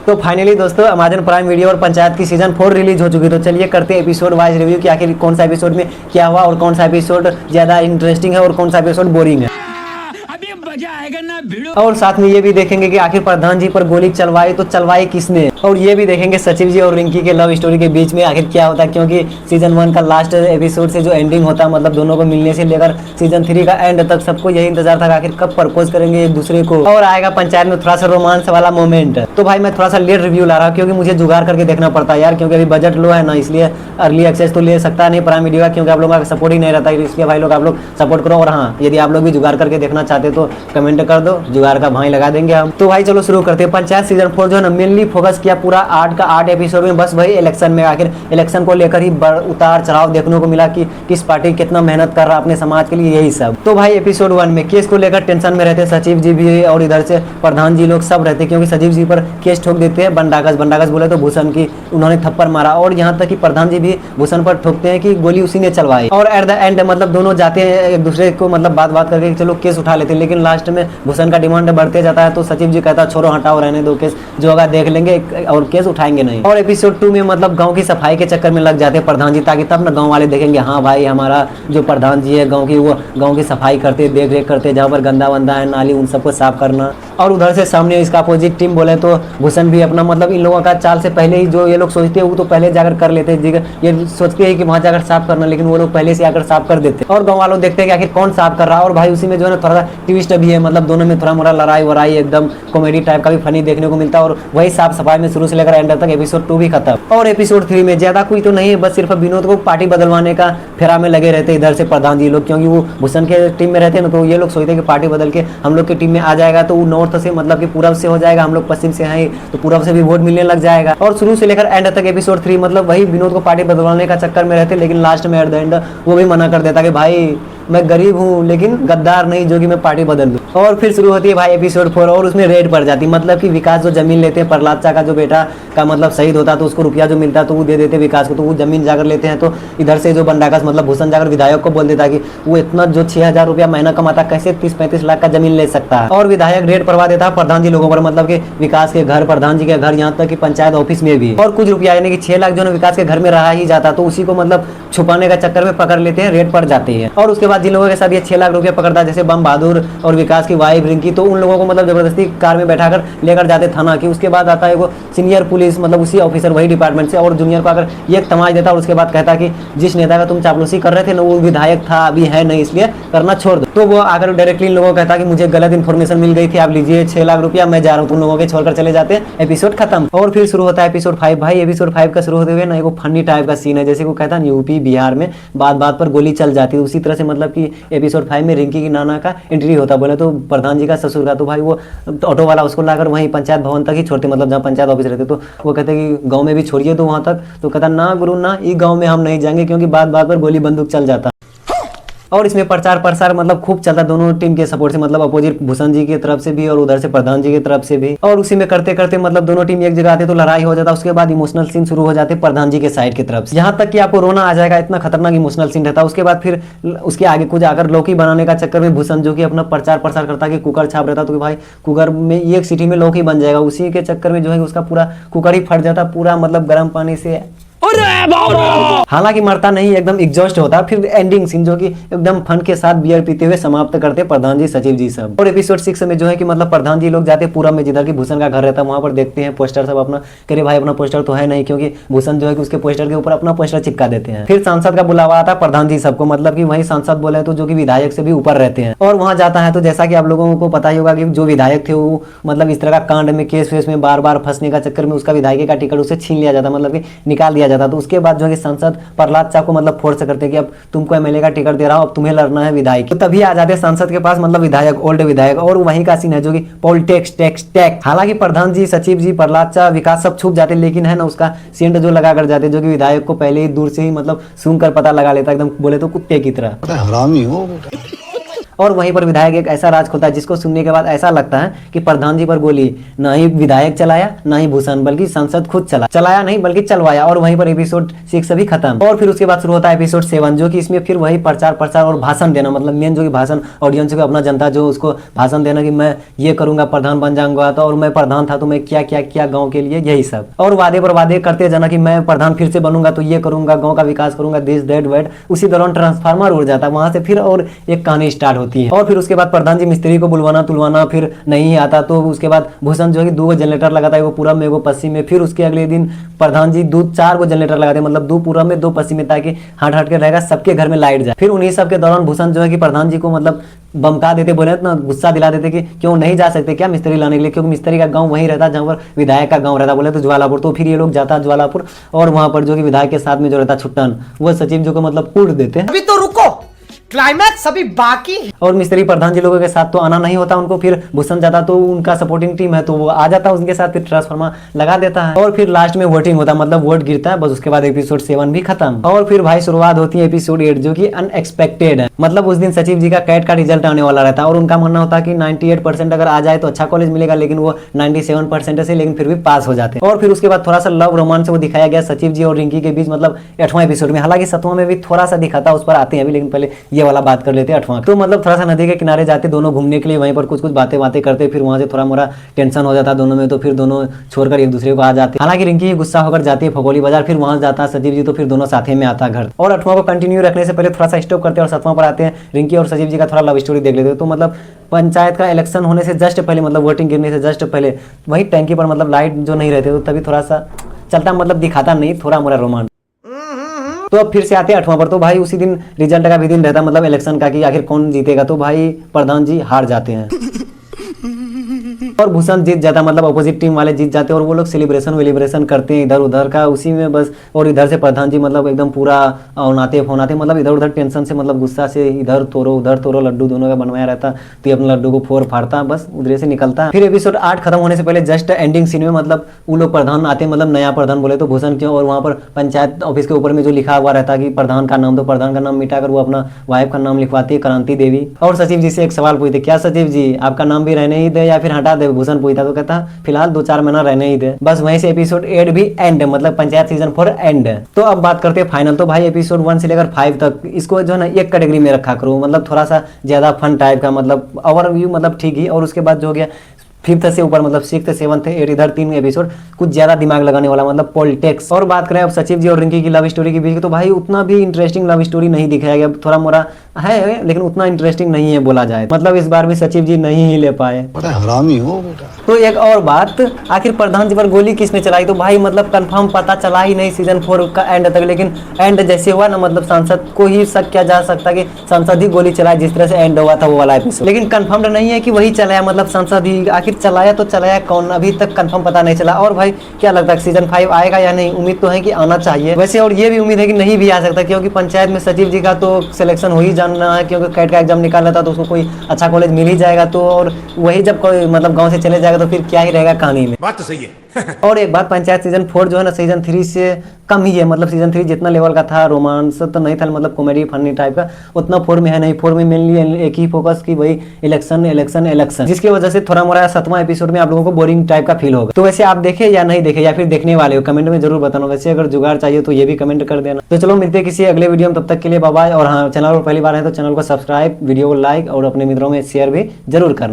तो फाइनली दोस्तों Amazon prime video और पंचायत की सीजन 4 रिलीज हो चुकी। तो चलिए करते हैं एपिसोड वाइज रिव्यू कि आखिर कौन सा एपिसोड में क्या हुआ और कौन सा एपिसोड ज्यादा इंटरेस्टिंग है और कौन सा एपिसोड बोरिंग है। अभी मजा आएगा ना भिड़ो। और साथ में ये भी देखेंगे कि आखिर प्रधान जी पर गोली चलवाई तो चलवाई किसने, और ये भी देखेंगे सचिव जी और रिंकी के लव स्टोरी के बीच में आखिर क्या होता है, क्योंकि सीजन 1 का लास्ट एपिसोड से जो एंडिंग होता है मतलब दोनों को मिलने से लेकर सीजन 3 का एंड तक सबको यही इंतजार था आखिर कब प्रपोज करेंगे एक दूसरे को और आएगा पंचायत में थोड़ा सा रोमांस वाला मोमेंट। तो भाई मैं थोड़ा सा लेट रिव्यू ला रहा हूँ क्योंकि मुझे जुगाड़ करके देखना पड़ता है यार, क्योंकि अभी बजट लो है ना, इसलिए अर्ली एक्सेस तो ले सकता नहीं प्राइम वीडियो का, क्योंकि आप लोगों का सपोर्ट ही नहीं रहता है, इसलिए भाई लोग आप लोग सपोर्ट करो। और हाँ, यदि आप लोग भी जुगाड़ करके देखना चाहते तो कमेंट कर दो, जुगाड़ का भाई लगा देंगे हम। तो भाई चलो शुरू करते हैं। पंचायत सीजन 4 जो है ना मेनली फोकस किया पूरा 8 का 8 एपिसोड में बस वही इलेक्शन में, आखिर इलेक्शन को लेकर ही उतार चढ़ाव देखने को मिला कि किस पार्टी कितना मेहनत कर रहा अपने समाज के लिए, यही सब। तो भाई एपिसोड 1 में केस को लेकर टेंशन में रहते सचिव जी भी और इधर से प्रधान जी लोग सब रहते, क्योंकि सचिव जी पर केस ठोक देते हैं बंडागस बोले तो भूषण की उन्होंने थप्पड़ मारा, और यहाँ तक कि प्रधान जी भी भूषण पर ठोकते हैं कि गोली उसी ने चलवाई। और एट द एंड मतलब दोनों जाते हैं एक दूसरे को मतलब बात करके चलो केस उठा लेते हैं, लेकिन लास्ट में भूषण का डिमांड बढ़ते जाता है तो सचिव जी कहता है छोड़ो हटाओ रहने दो केस, जो होगा देख लेंगे और केस उठाएंगे नहीं। और एपिसोड 2 में मतलब गांव की सफाई के चक्कर में लग जाते हैं प्रधान जी, ताकि तब ना गांव वाले देखेंगे हाँ भाई हमारा जो प्रधान जी है गांव की, वो गांव की सफाई करते देख रेख करते, जहाँ पर गंदा वंदा है नाली उन सबको साफ करना। और उधर से सामने इसका अपोजिट टीम बोले तो भूषण भी अपना मतलब इन लोगों का चाल से पहले ही जो ये लोग सोचते हैं वो तो पहले जाकर कर लेते हैं, ये सोचते हैं कि वहाँ जाकर साफ करना, लेकिन वो लोग पहले से आकर साफ कर देते हैं। और गाँव वालों देखते हैं कि आखिर कौन साफ कर रहा है। और भाई उसी में जो है ना थोड़ा सा ट्विस्ट भी है, मतलब दोनों में थोड़ा मोड़ा लड़ाई वड़ाई एकदम कॉमेडी टाइप का भी फनी देखने को मिलता है। और वही साफ सफाई में शुरू से लेकर एंड तक एपिसोड 2 भी खत्म। और एपिसोड 3 में ज्यादा कोई तो नहीं है, बस सिर्फ विनोद को पार्टी बदलवाने का फेरा में लगे रहते इधर से प्रधान जी लोग, क्योंकि वो भूषण के टीम में रहते हैं ना, तो ये लोग सोचते हैं कि पार्टी बदल के हम लोग की टीम में आ जाएगा तो वो नॉर्थ से मतलब कि पूरब से हो जाएगा, हम लोग पश्चिम से हैं तो पूरब से भी वोट मिलने लग जाएगा। और शुरू से लेकर एंड तक एपिसोड 3 मतलब वही विनोद को पार्टी बदलवाने का चक्कर में रहते, लेकिन लास्ट में एट द एंड वो भी मना कर देता कि भाई मैं गरीब हूँ लेकिन गद्दार नहीं जो कि मैं पार्टी बदल दूँ। और फिर शुरू होती है भाई एपिसोड 4 और उसमें रेड पड़ जाती, मतलब कि विकास जो जमीन लेते हैं प्रहलाद चा का जो बेटा का मतलब शहीद होता तो उसको रुपया जो मिलता तो वो दे देते विकास को, तो वो जमीन जाकर लेते हैं। तो इधर से जो बंडागस मतलब भूषण जाकर विधायक को बोल देता कि वो इतना जो 6,000 रुपया महीना कमाता कैसे 30-35 लाख का जमीन ले सकता है। और विधायक रेड पड़वा देता है प्रधान जी लोगों पर, मतलब कि विकास के घर, प्रधान जी के घर, यहाँ तक कि पंचायत ऑफिस में भी। और कुछ रुपया यानी कि 6 लाख जो है विकास के घर में रहा ही जाता, तो उसी को मतलब छुपाने का चक्कर में पकड़ लेते हैं, रेड पड़ जाते हैं। और उसके बाद जिन लोगों के साथ ये 6 लाख रुपया पकड़ता है जैसे बम बहादुर और विकास की वाइफ रिंकी, तो उन लोगों को मतलब जबरदस्ती कार में बैठाकर लेकर जाते थाना की। उसके बाद आता है वो सीनियर पुलिस मतलब उसी ऑफिसर वही डिपार्टमेंट से, और जूनियर को अगर ये तमाश देता और उसके बाद कहता कि जिस नेता का तुम चापलूसी कर रहे थे ना वो विधायक था अभी है नहीं इसलिए करना छोड़ दो। तो वो आकर डायरेक्टली इन लोगों को कहता कि मुझे गलत इन्फॉर्मेशन मिल गई थी, आप लीजिए 6 लाख रुपया मैं जा रहा हूँ, तुम लोगों के छोड़कर चले जाते हैं। एपिसोड खत्म। और फिर शुरू होता है एपिसोड 5। भाई एपिसोड 5 का शुरू होते हुए ना एक फनी टाइप का सीन है, जैसे को कहता है यूपी बिहार में बात पर गोली चल जाती है, उसी तरह से मतलब कि एपिसोड 5 में रिंकी की नाना का एंट्री होता बोले तो प्रधान जी का ससुर का। तो भाई वो ऑटो वाला उसको लाकर वहीं पंचायत भवन तक ही छोड़ते, मतलब जहाँ पंचायत ऑफिस रहते, तो वो कहते कि गांव में भी छोड़िए तो वहां तक, तो कहता ना गुरु ना ये गांव में हम नहीं जाएंगे क्योंकि बात पर गोली बंदूक चल जाता। और इसमें प्रचार प्रसार मतलब खूब चलता दोनों टीम के सपोर्ट से, मतलब अपोजिट भूषण जी की तरफ से भी और उधर से प्रधान जी की तरफ से भी। और उसी में करते करते मतलब दोनों टीम एक जगह आते तो लड़ाई हो जाता, उसके बाद इमोशनल सीन शुरू हो जाते प्रधान जी के साइड की तरफ से, यहाँ तक कि आपको रोना आ जाएगा, इतना खतरनाक इमोशनल सीन रहता है। उसके बाद फिर उसके आगे कुछ आकर लौकी बनाने का चक्कर में भूषण जो कि अपना प्रचार प्रसार करता कि कुकर छाप रहता, तो भाई कुकर में एक सिटी में लौकी बन जाएगा, उसी के चक्कर में जो है उसका पूरा कुकर ही फट जाता पूरा, मतलब गर्म पानी से। हालांकि मरता नहीं, एकदम एग्जॉस्ट होता। फिर एंडिंग सीन जो कि एकदम फन के साथ बियर पीते हुए समाप्त करते प्रधान जी सचिव जी सब। और एपिसोड 6 में जो है कि मतलब प्रधान जी लोग जाते पूरब में जिधर की भूषण का घर रहता है, वहां पर देखते हैं पोस्टर सब अपना, करे भाई अपना पोस्टर तो है नहीं, क्योंकि भूषण जो है कि उसके पोस्टर के ऊपर अपना पोस्टर चिपका देते हैं। फिर सांसद का बुलावा आता प्रधान जी सबको, मतलब कि वही सांसद बोले तो जो कि विधायक से भी ऊपर रहते हैं। और वहां जाता है तो जैसा कि आप लोगों को पता ही होगा कि जो विधायक थे वो मतलब इस तरह का कांड में केस वेस में बार फंसने का चक्कर में उसका विधायक का टिकट उसे छीन लिया जाता, मतलब कि निकाल दिया जाता। तो उसके बाद जो है सांसद प्रहलाद चा को मतलब फोर्स करते हैं कि अब तुमको एमएलए का टिकट दे रहा हूं, अब तुम्हें लड़ना है विधायक। तो तभी आ जाते सांसद के पास मतलब विधायक, ओल्ड विधायक, और वहीं का सीन है जो कि पॉलिटिक्स टैक्स। हालांकि प्रधान जी सचिव जी प्रहलाद चा विकास सब छुप जाते, लेकिन है ना उसका सेंट जो लगा कर जाते जो कि विधायक को पहले ही दूर से ही मतलब सूंघ कर पता लगा लेता, एकदम बोले तो कुत्ते की तरह। हरामी हो। और वहीं पर विधायक एक ऐसा राज खोलता है जिसको सुनने के बाद ऐसा लगता है कि प्रधान जी पर गोली ना ही विधायक चलाया ना ही भूषण बल्कि सांसद खुद चलाया नहीं बल्कि चलवाया। और वहीं पर एपिसोड 6 भी खत्म। और फिर उसके बाद शुरू होता है एपिसोड 7 जो कि इसमें फिर वही प्रचार और भाषण देना, मतलब मेन जो कि भाषण ऑडियंस को अपना जनता जो उसको भाषण देना कि मैं ये करूंगा, प्रधान बन जाऊंगा, तो और मैं प्रधान था तो मैं क्या क्या किया गाँव के लिए, यही सब। और वादे पर वादे करते जाना कि मैं प्रधान फिर से बनूंगा तो ये करूंगा, गाँव का विकास करूंगा, दिस दैट वैट। उसी दौरान ट्रांसफार्मर उड़ जाता है, वहां से फिर और एक कहानी स्टार्ट होती है। और फिर उसके बाद प्रधान जी मिस्त्री को बुलवाना तुलवाना फिर नहीं आता, तो उसके बाद भूषण जो है 2 जनरेटर लगाता है, वो पूरब में वो पश्चिम में। फिर उसके अगले दिन प्रधान जी 4 जनरेटर लगाते हैं, मतलब 2 पूरब में 2 पश्चिम में, ताकि हट के रहेगा सबके घर में लाइट जाए। फिर उन्हीं सब के दौरान भूषण जो है कि प्रधान जी को मतलब बमका देते, बोले ना गुस्सा दिला देते कि क्यों नहीं जा सकते क्या मिस्त्री लाने के लिए, क्योंकि मिस्त्री का गांव वहीं रहता जहां पर विधायक का गांव रहता, बोले तो ज्वालापुर। तो फिर ये लोग जाता ज्वालापुर और वहां पर जो कि विधायक के साथ में जो रहता छुट्टन, वो सचिव जो को मतलब कूट देते हैं। अभी तो रुको, क्लाइमैक्स अभी बाकी है। और मिस्त्री प्रधान जी लोगों के साथ तो आना नहीं होता उनको, फिर भूषण जाता तो उनका सपोर्टिंग टीम है तो वो आ जाता उनके साथ, फिर ट्रांसफार्मर लगा देता है। और फिर लास्ट में वोटिंग होता है, मतलब वोट गिरता है, बस उसके बाद एपिसोड 7 भी खत्म। और फिर भाई शुरुआत होती है एपिसोड 8 जो कि अनएक्सपेक्टेड है। मतलब उस दिन सचिव जी का कैट का रिजल्ट आने वाला रहता है और उनका मानना होता है कि 98% अगर आ जाए तो अच्छा कॉलेज मिलेगा, लेकिन वो 97% से लेकिन फिर भी पास हो जाते हैं। और फिर उसके बाद थोड़ा सा लव रोमांस वो दिखाया गया सचिव जी और रिंकी के बीच, मतलब 8वां एपिसोड में। हालांकि 7वां में भी थोड़ा सा दिखाता, उस पर आते हैं अभी, लेकिन पहले ये वाला बात कर लेते हैं 8वां। तो मतलब थोड़ा सा नदी के किनारे जाते दोनों घूमने के लिए, वहीं पर कुछ बातें करते, फिर वहां से थोड़ा मोरा टेंशन हो जाता दोनों में, तो फिर दोनों छोड़कर एक दूसरे को आ जाते। हालांकि रिंकी गुस्सा होकर जाती है फगोली बाजार, फिर वहां जाता है सचिव जी, तो फिर दोनों साथ में आता घर। और 8वां को कंटिन्यू रखने से पहले थोड़ा सा स्टॉप करते हैं और 7वां पर आते हैं। रिंकी और सचिव जी का थोड़ा लव स्टोरी देख लेते हैं। तो मतलब पंचायत का इलेक्शन होने से जस्ट पहले, मतलब वोटिंग गिरने से जस्ट पहले वही टैंकी पर मतलब लाइट जो नहीं रहते तो तभी थोड़ा सा चलता, मतलब दिखाता नहीं, थोड़ा मोरा रोमांस। तो अब फिर से आते हैं 8वां पर। तो भाई उसी दिन रिजल्ट का भी दिन रहता, मतलब इलेक्शन का कि आखिर कौन जीतेगा। तो भाई प्रधान जी हार जाते हैं और भूषण जीत जाता, मतलब अपोजिट टीम वाले जीत जाते हैं और वो लोग सेलिब्रेशन करते हैं इधर उधर का उसी में बस। और इधर से प्रधान जी मतलब एकदम पूरा औनाते फोनाते, मतलब इधर उधर टेंशन से, मतलब गुस्सा से इधर तोड़ो उधर तोड़ो, लड्डू दोनों का बनवाया रहता, तो ये अपने लड्डू को फोड़ फाड़ता, बस उधर से निकलता है। फिर एपिसोड 8 खत्म होने से पहले जस्ट एंडिंग सीन में मतलब वो लोग प्रधान आते हैं, मतलब नया प्रधान बोले तो भूषण क्यों, और वहाँ पर पंचायत ऑफिस के ऊपर में जो लिखा हुआ रहता है कि प्रधान का नाम, तो प्रधान का नाम मिटाकर वो अपना वाइफ का नाम लिखवाती है क्रांति देवी। और सचिव जी से एक सवाल पूछते, क्या सचिव जी आपका नाम भी रहने ही दे या फिर हटा दे? भूषण पूछता तो कहता फिलहाल 2-4 महीना रहने ही दे। बस वहीं से एपिसोड 8 भी एंड, मतलब पंचायत सीजन 4 एंड। तो अब बात करते हैं फाइनल। तो भाई एपिसोड 1 से लेकर 5 तक इसको जो है ना एक कैटेगरी में रखा करो, मतलब थोड़ा सा ज्यादा फन टाइप का, मतलब ओवरव्यू मतलब ठीक ही। और उसके बाद जो हो गया 5th से ऊपर, मतलब 6th 7th 8 इधर 3 एपिसोड कुछ ज्यादा दिमाग लगाने वाला, मतलब पॉलिटिक्स। और बात करें अब सचिव जी और रिंकी की लव स्टोरी के बीच की, तो भाई उतना भी इंटरेस्टिंग लव स्टोरी नहीं दिखाया गया, थोड़ा मोरा है लेकिन उतना इंटरेस्टिंग नहीं है बोला जाए। मतलब इस बार भी सचिव जी नहीं ही ले पाए। बड़ा हरामी हो बेटा। तो एक और बात, आखिर प्रधान जी पर गोली किसने चलाई? तो भाई मतलब कंफर्म पता चला ही नहीं सीजन 4 का एंड तक, लेकिन एंड जैसे हुआ ना, मतलब सांसद को ही शक किया जा सकता कि सांसद ही गोली चलाया, जिस तरह से एंड हुआ था वो वाला एपिसोड। लेकिन कंफर्म नहीं है कि वही चलाया, मतलब सांसद ही। आखिर चलाया तो चलाया कौन, अभी तक कंफर्म पता नहीं चला। और भाई क्या लगता है सीजन 5 आएगा या नहीं? उम्मीद तो है कि आना चाहिए वैसे, और ये भी उम्मीद है कि नहीं भी आ सकता, क्योंकि पंचायत में सचिव जी का तो सिलेक्शन हो ही जाना है, क्योंकि कैट का एग्जाम निकाल लेता तो उसको कोई अच्छा कॉलेज मिल ही जाएगा। तो और वही जब कोई मतलब गांव से चले जाएगा तो फिर क्या ही रहेगा कहानी में। बात तो सही है। और एक बात, पंचायत सीजन 4 जो है ना सीजन 3 से कम ही है, मतलब सीजन 3 जितना लेवल का था, रोमांस तो नहीं था, मतलब कॉमेडी फनी टाइप का, उतना 4 में है नहीं। 4 में मेनली एक ही फोकस की वही इलेक्शन, जिसकी वजह से थोड़ा मोरा 7वां एपिसोड में आप लोगों को बोरिंग टाइप का फील होगा। तो वैसे आप देखे या नहीं देखे, या फिर देखने वाले हो, कमेंट में जरूर बताना। वैसे अगर जुगाड़ चाहिए तो ये भी कमेंट कर देना। तो चलो मिलते हैं किसी अगले वीडियो में, तब तक के लिए बाय बाय। और हाँ, चैनल पर पहली बार है तो चैनल को सब्सक्राइब, वीडियो को लाइक और अपने मित्रों में शेयर भी जरूर करना।